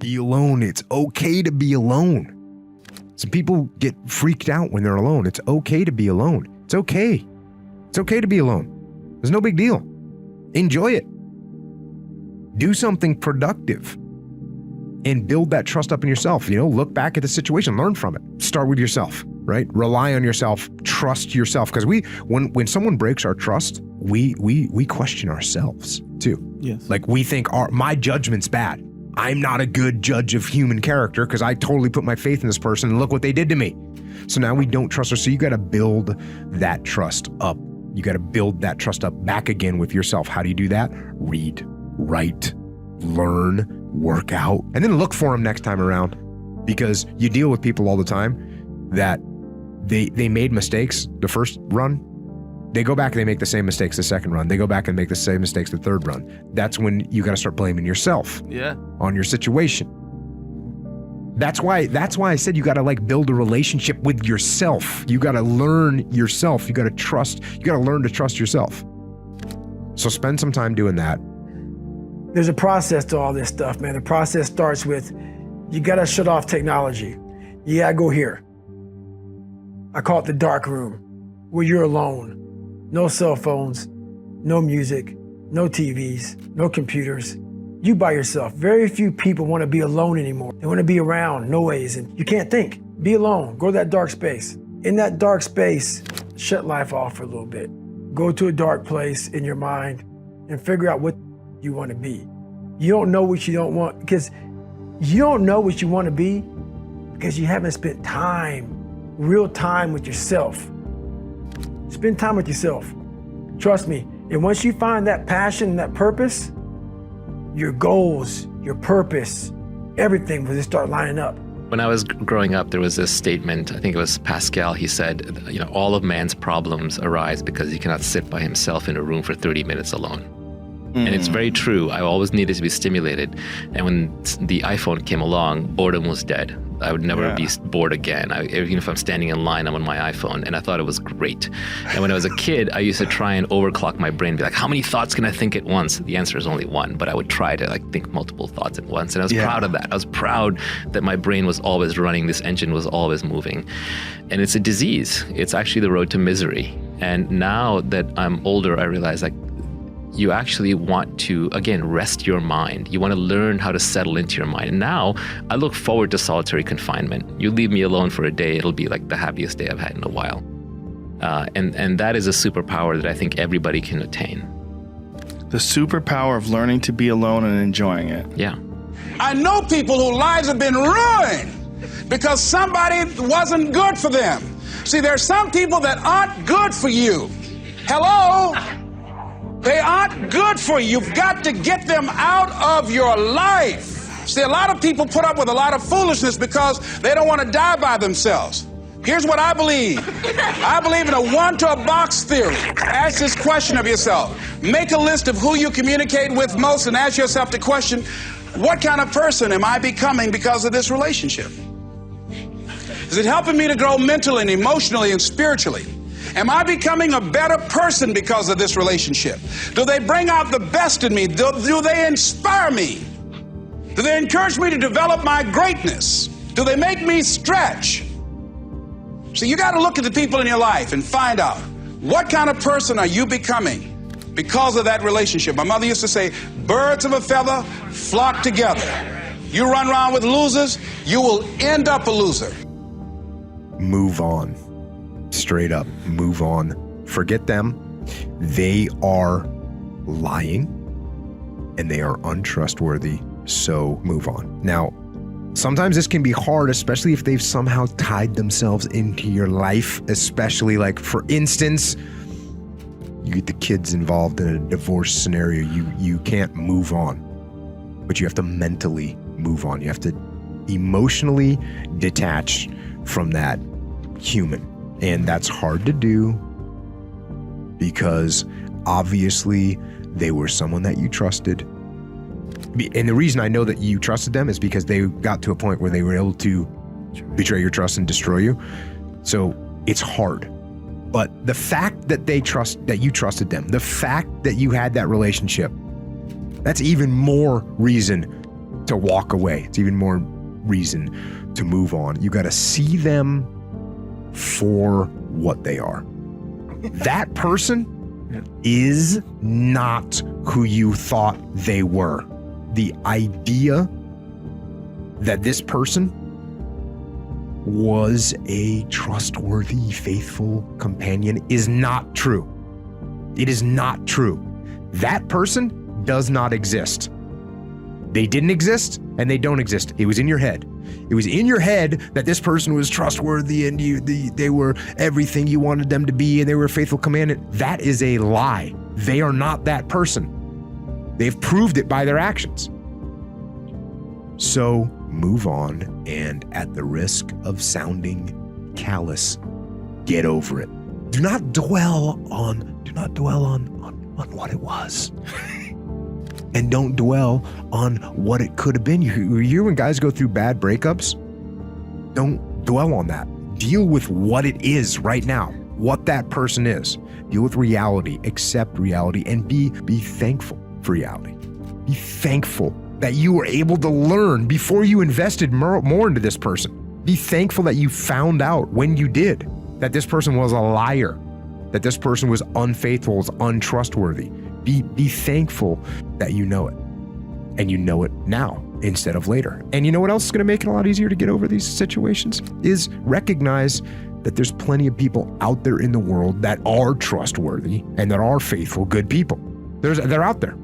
be alone. It's okay to be alone. Some people get freaked out when they're alone. It's okay to be alone. It's okay. It's okay to be alone. There's no big deal. Enjoy it. Do something productive and build that trust up in yourself. Look back at the situation, learn from it. Start with yourself, right? Rely on yourself, trust yourself. Because when someone breaks our trust, we question ourselves too. Yes. Like we think my judgment's bad. I'm not a good judge of human character because I totally put my faith in this person and look what they did to me. So now we don't trust her. So you got to build that trust up. You got to build that trust up back again with yourself. How do you do that? Read, write, learn, work out, and then look for them next time around, because you deal with people all the time that they made mistakes the first run. They go back and they make the same mistakes the second run. They go back and make the same mistakes the third run. That's when you got to start blaming yourself on your situation. That's why I said you got to build a relationship with yourself. You got to learn yourself. You got to trust. You got to learn to trust yourself. So spend some time doing that. There's a process to all this stuff, man. The process starts with, you got to shut off technology. You got to go here. I call it the dark room, where you're alone. No cell phones, no music, no TVs, no computers. You by yourself. Very few people want to be alone anymore. They want to be around noise, and you can't think. Be alone. Go to that dark space. In that dark space, shut life off for a little bit. Go to a dark place in your mind and figure out what you want to be. You don't know what you don't want, because you don't know what you want to be because you haven't spent real time with yourself. Spend time with yourself. Trust me. And once you find that passion and that purpose, your goals, your purpose, everything will just start lining up. When I was growing up, there was this statement, I think it was Pascal, he said, all of man's problems arise because he cannot sit by himself in a room for 30 minutes alone. And it's very true. I always needed to be stimulated. And when the iPhone came along, boredom was dead. I would never be bored again. Even if I'm standing in line, I'm on my iPhone, and I thought it was great. And when I was a kid, I used to try and overclock my brain, be like, how many thoughts can I think at once? The answer is only one, but I would try to think multiple thoughts at once. And I was proud of that. I was proud that my brain was always running. This engine was always moving. And it's a disease. It's actually the road to misery. And now that I'm older, I realize you actually want to, again, rest your mind. You want to learn how to settle into your mind. And now I look forward to solitary confinement. You leave me alone for a day, it'll be like the happiest day I've had in a while. And that is a superpower that I think everybody can attain. The superpower of learning to be alone and enjoying it. Yeah. I know people whose lives have been ruined because somebody wasn't good for them. See, there's some people that aren't good for you. Hello? They aren't good for you. You've got to get them out of your life. See, a lot of people put up with a lot of foolishness because they don't want to die by themselves. Here's what I believe. I believe in a one-to-a-box theory. Ask this question of yourself. Make a list of who you communicate with most and ask yourself the question, what kind of person am I becoming because of this relationship? Is it helping me to grow mentally and emotionally and spiritually? Am I becoming a better person because of this relationship? Do they bring out the best in me? Do they inspire me? Do they encourage me to develop my greatness? Do they make me stretch? So you got to look at the people in your life and find out, what kind of person are you becoming because of that relationship? My mother used to say, birds of a feather flock together. You run around with losers, you will end up a loser. Move on. Straight up, move on. Forget them. They are lying and they are untrustworthy, so move on. Now, sometimes this can be hard, especially if they've somehow tied themselves into your life, especially for instance, you get the kids involved in a divorce scenario, you can't move on, but you have to mentally move on. You have to emotionally detach from that human. And that's hard to do because obviously they were someone that you trusted. And the reason I know that you trusted them is because they got to a point where they were able to betray your trust and destroy you. So it's hard. But the fact that you trusted them, the fact that you had that relationship, that's even more reason to walk away. It's even more reason to move on. You got to see them for what they are. That person is not who you thought they were. The idea that this person was a trustworthy, faithful companion is not true. It is not true. That person does not exist. They didn't exist and they don't exist. It was in your head. It was in your head that this person was trustworthy and they were everything you wanted them to be and they were a faithful companion. That is a lie. They are not that person. They've proved it by their actions. So move on, and at the risk of sounding callous, get over it. Do not dwell on what it was. And don't dwell on what it could have been. You hear when guys go through bad breakups? Don't dwell on that. Deal with what it is right now, what that person is. Deal with reality, accept reality, and be thankful for reality. Be thankful that you were able to learn before you invested more into this person. Be thankful that you found out when you did that this person was a liar, that this person was unfaithful, was untrustworthy. Be thankful that you know it, and you know it now instead of later. And you know what else is going to make it a lot easier to get over these situations is recognize that there's plenty of people out there in the world that are trustworthy and that are faithful, good people. They're out there.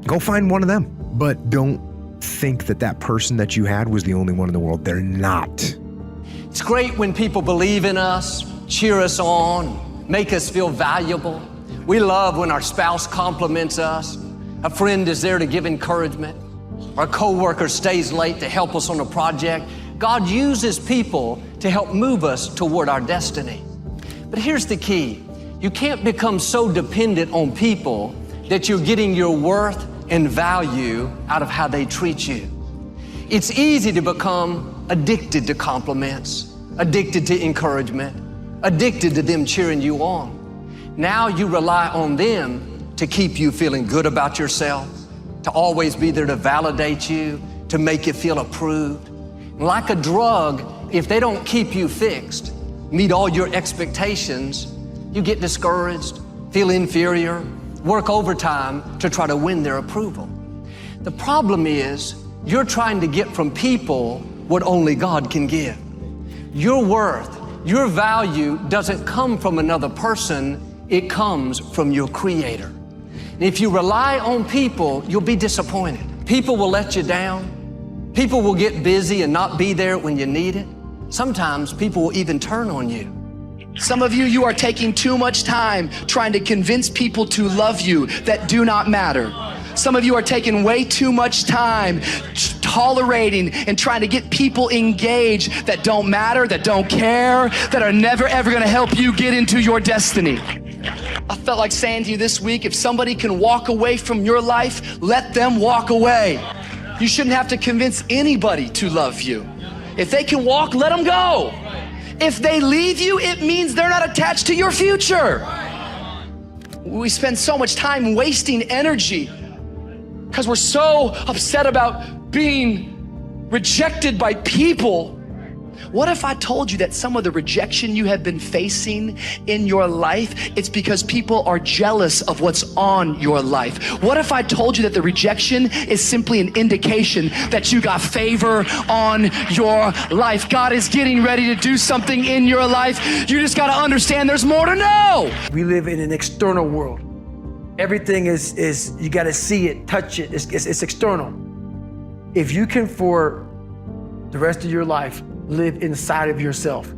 Go find one of them. But don't think that that person that you had was the only one in the world. They're not. It's great when people believe in us, cheer us on, make us feel valuable. We love when our spouse compliments us. A friend is there to give encouragement. Our coworker stays late to help us on a project. God uses people to help move us toward our destiny. But here's the key. You can't become so dependent on people that you're getting your worth and value out of how they treat you. It's easy to become addicted to compliments, addicted to encouragement, addicted to them cheering you on. Now you rely on them to keep you feeling good about yourself, to always be there to validate you, to make you feel approved. Like a drug, if they don't keep you fixed, meet all your expectations, you get discouraged, feel inferior, work overtime to try to win their approval. The problem is you're trying to get from people what only God can give. Your worth, your value doesn't come from another person, it comes from your Creator. And if you rely on people, you'll be disappointed. People will let you down. People will get busy and not be there when you need it. Sometimes people will even turn on you. Some of you are taking too much time trying to convince people to love you that do not matter. Some of you are taking way too much time tolerating and trying to get people engaged that don't matter, that don't care, that are never ever gonna help you get into your destiny. I felt like saying to you this week, if somebody can walk away from your life, let them walk away. You shouldn't have to convince anybody to love you. If they can walk, let them go. If they leave you, it means they're not attached to your future. We spend so much time wasting energy because we're so upset about being rejected by people. What if I told you that some of the rejection you have been facing in your life, it's because people are jealous of what's on your life? What if I told you that the rejection is simply an indication that you got favor on your life? God is getting ready to do something in your life. You just got to understand there's more to know. We live in an external world. Everything is you got to see it, touch it. It's external. If you can, for the rest of your life, live inside of yourself.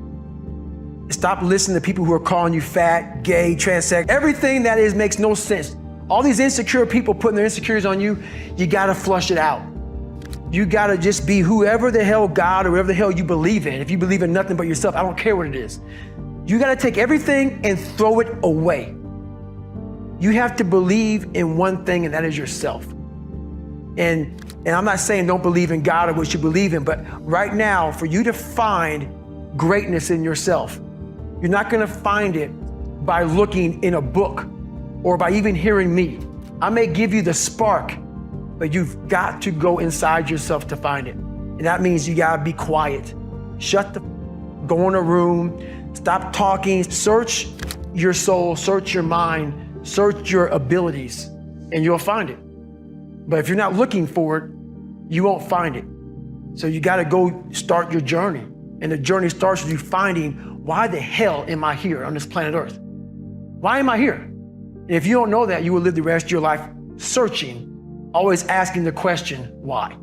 Stop listening to people who are calling you fat, gay, transex. Everything that is makes no sense. All these insecure people putting their insecurities on you, you gotta flush it out. You gotta just be whoever the hell God or whatever the hell you believe in. If you believe in nothing but yourself, I don't care what it is. You gotta take everything and throw it away. You have to believe in one thing, and that is yourself. And I'm not saying don't believe in God or what you believe in, but right now, for you to find greatness in yourself, you're not gonna find it by looking in a book or by even hearing me. I may give you the spark, but you've got to go inside yourself to find it. And that means you gotta be quiet. Go in a room, stop talking, search your soul, search your mind, search your abilities, and you'll find it. But if you're not looking for it, you won't find it. So you gotta go start your journey. And the journey starts with you finding, why the hell am I here on this planet Earth? Why am I here? And if you don't know that, you will live the rest of your life searching, always asking the question, why?